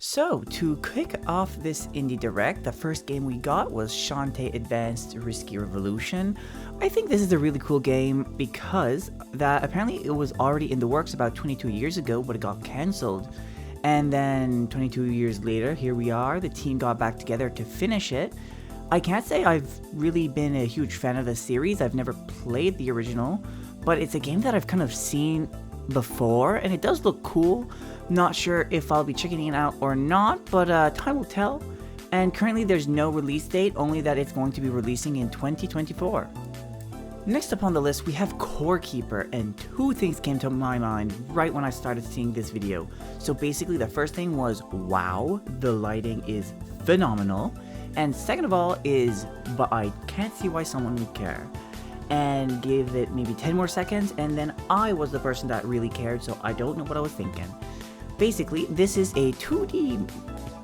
So, to kick off this indie direct, the first game we got was Shantae Advanced Risky Revolution. I think this is a really cool game because that apparently it was already in the works about 22 years ago, but it got cancelled. And then 22 years later, here we are, the team got back together to finish it. I can't say I've really been a huge fan of the series, I've never played the original, but it's a game that I've kind of seen before, and it does look cool. Not sure if I'll be checking it out or not, but time will tell. And currently there's no release date, only that it's going to be releasing in 2024. Next up on the list we have Core Keeper, and two things came to my mind right when I started seeing this video. So basically the first thing was, wow, the lighting is phenomenal. And second of all is, but I can't see why someone would care. And give it maybe 10 more seconds, and then I was the person that really cared, so I don't know what I was thinking. Basically, this is a 2D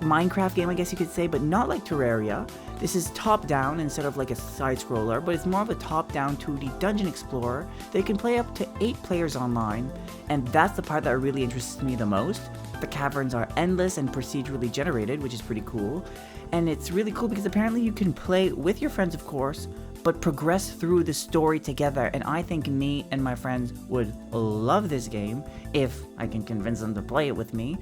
Minecraft game, I guess you could say, but not like Terraria. This is top-down instead of like a side-scroller, but it's more of a top-down 2D dungeon explorer that you can play up to 8 players online, and that's the part that really interests me the most. The caverns are endless and procedurally generated, which is pretty cool, and it's really cool because apparently you can play with your friends, of course, but progress through the story together, and I think me and my friends would love this game if I can convince them to play it with me.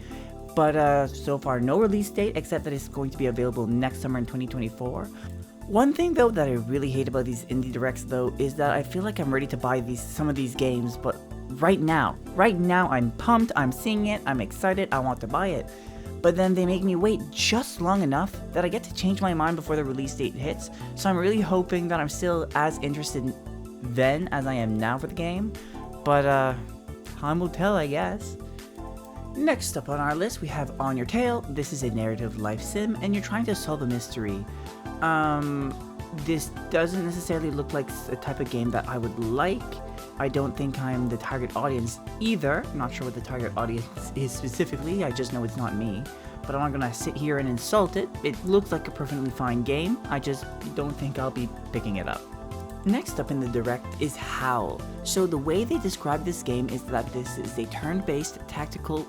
But so far no release date, except that it's going to be available next summer in 2024. One thing though that I really hate about these indie directs though is that I feel like I'm ready to buy some of these games, but right now I'm pumped, I'm seeing it, I'm excited, I want to buy it. But then they make me wait just long enough that I get to change my mind before the release date hits, so I'm really hoping that I'm still as interested then as I am now for the game, but time will tell, I guess. Next up on our list we have On Your Tail. This is a narrative life sim and you're trying to solve a mystery. This doesn't necessarily look like a type of game that I would like. I don't think I'm the target audience either. I'm not sure what the target audience is specifically, I just know it's not me. But I'm not gonna sit here and insult it. It looks like a perfectly fine game, I just don't think I'll be picking it up. Next up in the direct is Howl. So the way they describe this game is that this is a turn-based tactical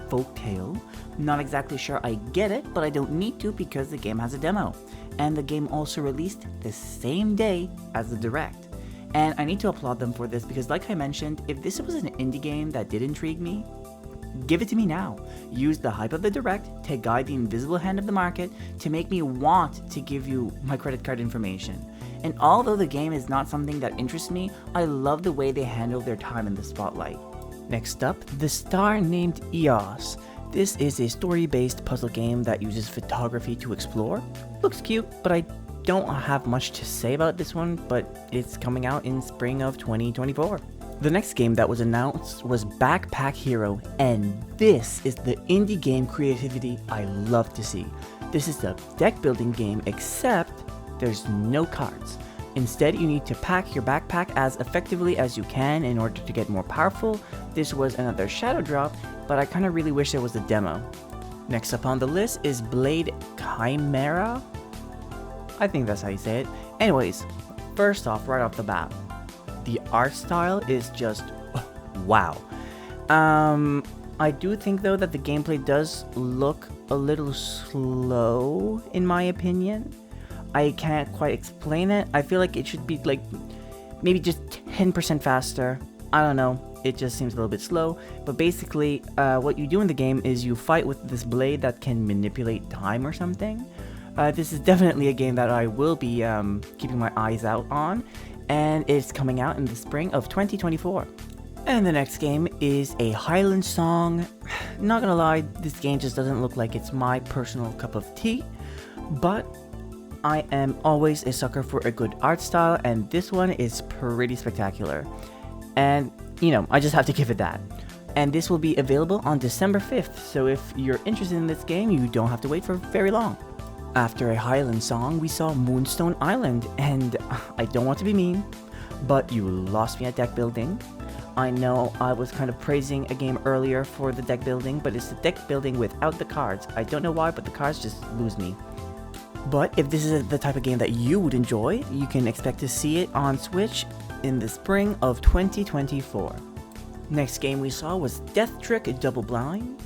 folktale. Not exactly sure I get it, but I don't need to because the game has a demo. And the game also released the same day as the direct. And I need to applaud them for this because like I mentioned, if this was an indie game that did intrigue me, give it to me now. Use the hype of the direct to guide the invisible hand of the market to make me want to give you my credit card information. And although the game is not something that interests me, I love the way they handle their time in the spotlight. Next up, The Star Named Eos. This is a story-based puzzle game that uses photography to explore. Looks cute, but I don't have much to say about this one, but it's coming out in spring of 2024. The next game that was announced was Backpack Hero, and this is the indie game creativity I love to see. This is a deck building game, except there's no cards. Instead, you need to pack your backpack as effectively as you can in order to get more powerful. This was another shadow drop, but I kinda really wish there was a demo. Next up on the list is Blade Chimera? I think that's how you say it. Anyways, first off, right off the bat, the art style is just wow. I do think though that the gameplay does look a little slow in my opinion. I can't quite explain it. I feel like it should be like maybe just 10% faster. I don't know. It just seems a little bit slow. But basically, what you do in the game is you fight with this blade that can manipulate time or something. This is definitely a game that I will be keeping my eyes out on. And it's coming out in the spring of 2024. And the next game is a Highland Song. Not gonna lie, this game just doesn't look like it's my personal cup of tea. But I am always a sucker for a good art style, and this one is pretty spectacular. And, you know, I just have to give it that. And this will be available on December 5th, so if you're interested in this game, you don't have to wait for very long. After a Highland Song, we saw Moonstone Island, and I don't want to be mean, but you lost me at deck building. I know I was kind of praising a game earlier for the deck building, but it's the deck building without the cards. I don't know why, but the cards just lose me. But if this is the type of game that you would enjoy, you can expect to see it on Switch in the spring of 2024. Next game we saw was Death Trick Double Blind,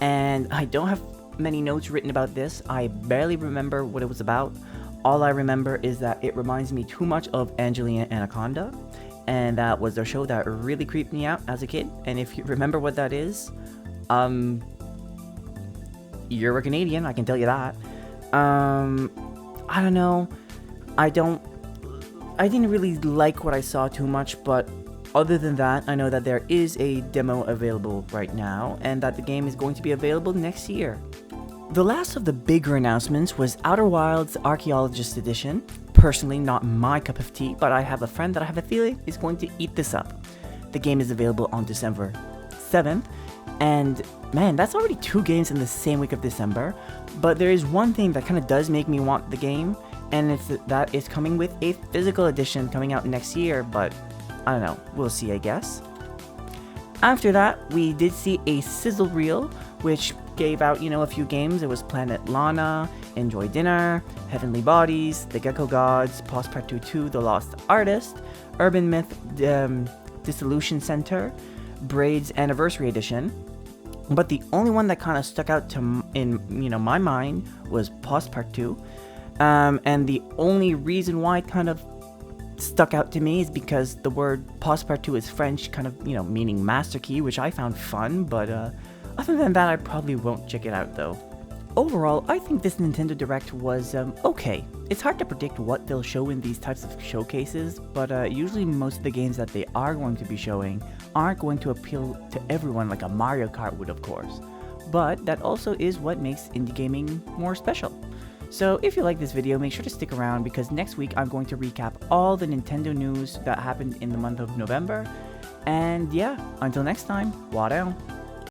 and I don't have many notes written about this. I barely remember what it was about. All I remember is that it reminds me too much of Angelina Anaconda, and that was a show that really creeped me out as a kid. And if you remember what that is, you're a Canadian, I can tell you that. I don't know. I didn't really like what I saw too much, but other than that, I know that there is a demo available right now, and that the game is going to be available next year. The last of the bigger announcements was Outer Wilds Archaeologist Edition. Personally, not my cup of tea, but I have a friend that I have a feeling is going to eat this up. The game is available on December 7th, and man, that's already 2 games in the same week of December. But there is one thing that kind of does make me want the game, and that is coming with a physical edition coming out next year, but I don't know, we'll see, I guess. After that, we did see a sizzle reel, which gave out, a few games. It was Planet Lana, Enjoy Dinner, Heavenly Bodies, The Gecko Gods, Postpartout 2, The Lost Artist, Urban Myth Dissolution Center, Braid's Anniversary Edition. But the only one that kind of stuck out in my mind was Postpartout. And the only reason why it kind of stuck out to me is because the word Postpartout is French, kind of, meaning master key, which I found fun, but other than that, I probably won't check it out though. Overall, I think this Nintendo Direct was okay. It's hard to predict what they'll show in these types of showcases, but usually most of the games that they are going to be showing aren't going to appeal to everyone like a Mario Kart would, of course. But that also is what makes indie gaming more special. So if you like this video, make sure to stick around because next week I'm going to recap all the Nintendo news that happened in the month of November. And yeah, until next time, Wadao.